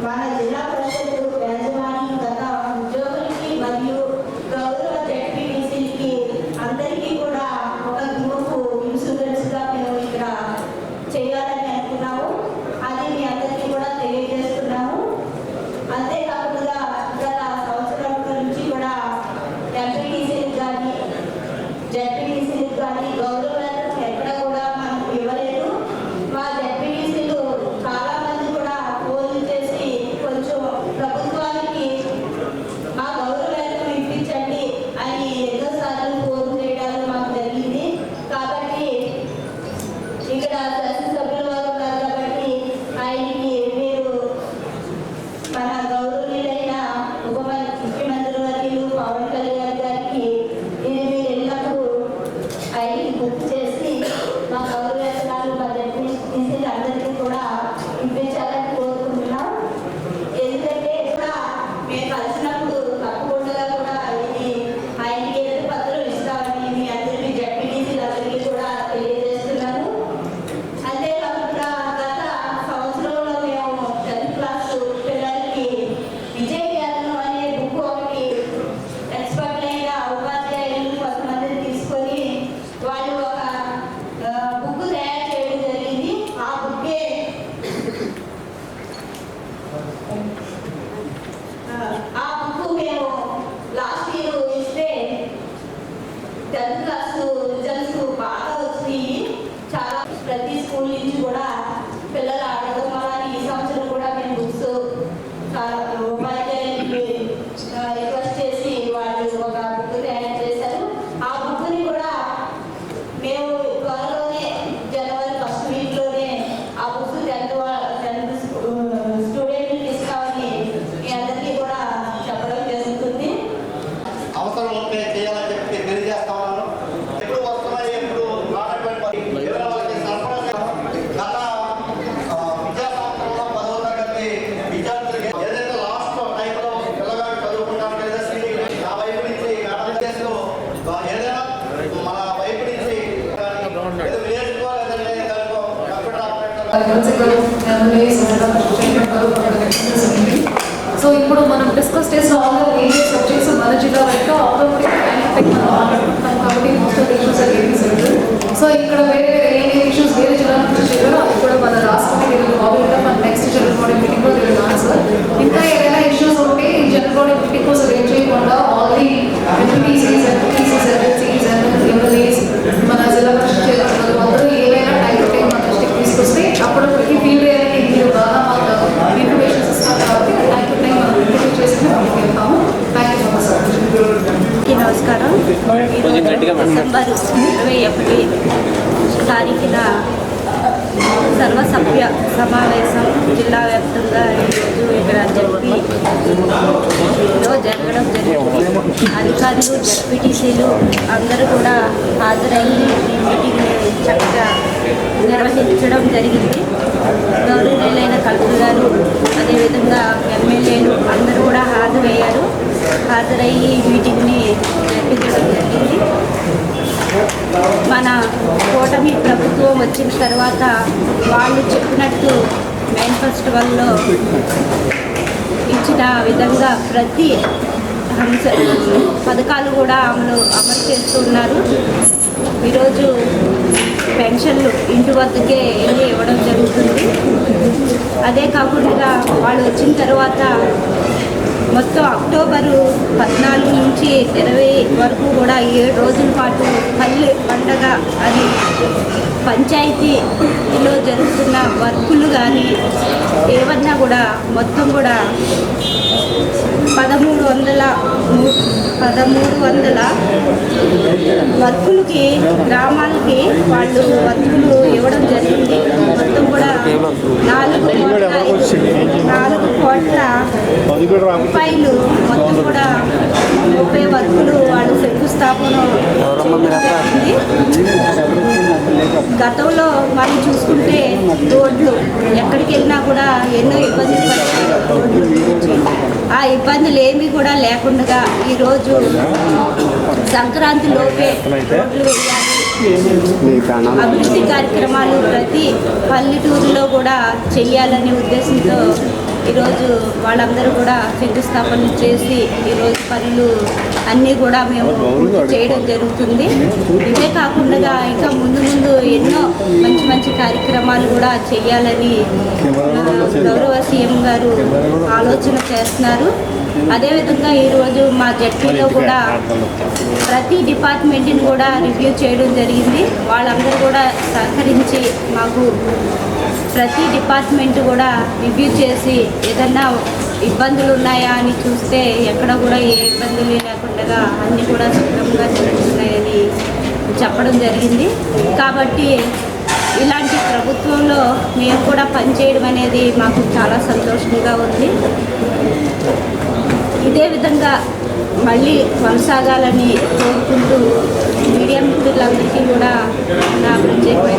మన జిల్లా పరిషత్ యాజమాన్యం గత ఉద్యోగులకి మరియు గౌరవ జెడ్పీటీసీలకి అందరికీ కూడా ఒక గ్రూప్ ఇన్సూరెన్స్గా మేము ఇక్కడ చేయాలని అనుకున్నాము. అది మీ అందరికీ కూడా తెలియజేస్తున్నాము. అంతేకాకుండా గత సంవత్సరం నుంచి కూడా ఎంపీటీసీలకు కానీ జెడ్పీటీసీలకు కానీ గౌరవాలను ఎక్కడ కూడా మనం ఇవ్వలేదు. మా జెడ్పీటీసీలు చాలా మంది కూడా ఫోన్లు చేసి కొంచెం ప్రభుత్వానికి మా గౌరవాలను ఇప్పించండి అని ఎన్నోసార్లు ఫోన్ చేయడాలు మాకు జరిగింది. కాబట్టి ఇక్కడ శాసనసభ్యుల వారు ఉన్నారు కాబట్టి ఆయనకి మీరు మన గౌరవనీయులైన ముఖ్యమంత్రి వర్యులు పవన్ కళ్యాణ్ గారికి ఇది మీరు ఎల్లప్పుడూ ఆయనకి గుర్తు చేసి మా గౌరవేతనాలు మా జడ్పీటీసీ అందరికీ కూడా ఇప్పించాలని కోరుకుంటున్నాం. ఎందుకంటే కూడా మేము కలిసినప్పుడు తప్పకుండా కూడా ఇది ఆయనకి ఎదురు పత్రం ఇస్తామని మీ అందరికీ జడ్పీటీసీలు అందరికీ కూడా తెలియజేస్తున్నాను. అంతేకాకుండా గత సంవత్సరంలో మేము 10th క్లాస్ పిల్లలకి విజయ జ్ఞానం అనే బుక్ ఒకటి ఎక్స్పర్ట్ అయిన ఉపాధ్యాయులు కొంతమందిని తీసుకొని వాళ్ళు ఒక బుక్ తయారు చేయడం జరిగింది. ఆ బుక్కే మేము లాస్ట్ ఇయర్ ఇస్తే 10th క్లాస్ రిజల్ట్స్ బాగా వచ్చినాయి. చాలా ప్రతి స్కూల్ నుంచి కూడా పిల్లలు ఆడడం వల్ల ఈ సంవత్సరం కూడా మేము బుక్స్ చాలా ఉపాధ్యాయులకి రిక్వెస్ట్ చేసి వాళ్ళు ఒక బుక్ తయారు చేశారు. ఆ బుక్ని కూడా మేము త్వరలోనే జనవరి 1st వీక్లోనే ఆ బుక్స్ 10th స్టూడెంట్కి ఇస్తామని మీ అందరికీ కూడా చెప్పడం జరుగుతుంది. అవసరం ఉంటే చేయాలని చెప్పి తెలియజేస్తా ఉన్నాను. ఎప్పుడు వస్తున్నాయి ఎప్పుడు రానటువంటి వాళ్ళకి సరఫరా గత విద్యా సంవత్సరంలో 10వ తరగతి విద్యార్థులకి ఏదైతే లాస్ట్ టైంలో పిల్లగాడు చదువుకుంటాను లేదా నా వైపు నుంచి మేడం ఏదైనా మన వైపు నుంచి ఏదో విలేజ్కో లేదంటే దానికో కంప్యూటర్ సో ఇప్పుడు మనం డిస్కస్ చేసిన ఆల్ ద వేరియస్ సబ్జెక్ట్స్ మన జిల్లా వైపు ఆటోమేటిక్ మనం మాట్లాడుకుంటాం కాబట్టి most of issues are very simple. So ఇక్కడ వేరే ఏ ఇష్యూస్ వేరే జిల్లా నుంచి చేయాలో అది కూడా మన రాష్ట్రానికి బాగుంటాం. మన నెక్స్ట్ జనరల్ బాడీ మీటింగ్ కూడా తెలియదు ఆన్సర్. ఇంకా ఏదైనా ఇష్యూస్ ఉంటే ఈ జనరల్ బాడీ మీటింగ్ కోసం ఏం చేయకుండా all the MPTCs MLCs MLAs మన జిల్లా పరిషత్ చేయాలి అందరూ ఏవైనా టైం మన దృష్టికి తీసుకొస్తే అప్పటికి ఫీల్డ్ ఏదైనా మీరు బాగా మాకు ఇన్ఫర్మేషన్ ఇస్తారు కాబట్టి టైం మనం ఇంటర్వ్యూ చేసుకుని వెళ్తాము. Thank you so much. నమస్కారం. డిసెంబర్ 21 తారీఖున సర్వసభ్య సమావేశం జిల్లా వ్యాప్తంగా ఈరోజు ఇక్కడ జడ్పీలో జరగడం జరిగింది. అధికారులు జడ్పీటీసీలు అందరూ కూడా హాజరయ్యి ఈ మీటింగ్ని చక్కగా నిర్వహించడం జరిగింది. గౌరవనీయులైన కలెక్టర్ గారు అదేవిధంగా ఎమ్మెల్యేలు అందరూ కూడా హాజరయ్యి మీటింగ్ని జరిపించడం జరిగింది. మన కూటమి ప్రభుత్వం వచ్చిన తర్వాత వాళ్ళు చెప్పినట్టు మేనిఫెస్టోలో ఇచ్చిన విధంగా ప్రతి పథకాలు కూడా అమలు చేస్తున్నారు. ఈరోజు పెన్షన్లు ఇంటి వద్దకే వెళ్ళి ఇవ్వడం జరుగుతుంది. అదే కాకుండా వాళ్ళు వచ్చిన తర్వాత మొత్తం అక్టోబరు 14 నుంచి 20 వరకు కూడా 7 రోజుల పాటు పల్లె పండగ అని పంచాయతీలో జరుగుతున్న వర్కులు కానీ ఏమన్నా కూడా మొత్తం కూడా 1300 వర్కులకి గ్రామాలకి వాళ్ళు వర్కులు ఇవ్వడం జరిగింది. మొత్తం కూడా 4 కోట్ల రూపాయలు మొత్తం కూడా 30 వర్కులు వాళ్ళు శంకుస్థాపన జరిగింది. గతంలో మనం చూసుకుంటే రోడ్లు ఎక్కడికి వెళ్ళినా కూడా ఎన్నో ఇబ్బందులు పడతాయి. ఆ ఇబ్బందులు ఏమీ కూడా లేకుండా ఈరోజు సంక్రాంతి లోపే రోడ్లు వేయాలి, అభివృద్ధి కార్యక్రమాలు ప్రతి పల్లెటూరులో కూడా చేయాలనే ఉద్దేశంతో ఈరోజు వాళ్ళందరూ కూడా శంకుస్థాపన చేసి ఈరోజు పనులు అన్నీ కూడా మేము పూర్తి చేయడం జరుగుతుంది. ఇదే కాకుండా ఇంకా ముందు ముందు ఎన్నో మంచి మంచి కార్యక్రమాలు కూడా చేయాలని గౌరవ సీఎం గారు ఆలోచన చేస్తున్నారు. అదేవిధంగా ఈరోజు మా జడ్పీలో కూడా ప్రతి డిపార్ట్మెంట్ని కూడా రివ్యూ చేయడం జరిగింది. వాళ్ళందరూ కూడా సహకరించి మాకు ప్రతి డిపార్ట్మెంట్ కూడా రివ్యూ చేసి ఏదన్నా ఇబ్బందులు ఉన్నాయా అని చూస్తే ఎక్కడ కూడా ఏ ఇబ్బందులు లేకుండా అన్నీ కూడా సక్రమంగా జరుగుతున్నాయని చెప్పడం జరిగింది. కాబట్టి ఇలాంటి ప్రభుత్వంలో మేము కూడా పనిచేయడం అనేది మాకు చాలా సంతోషంగా ఉంది. ఇదే విధంగా మళ్ళీ కొనసాగాలని కోరుకుంటూ మీడియా మిత్రులందరికీ కూడా నా ప్రత్యేకమైన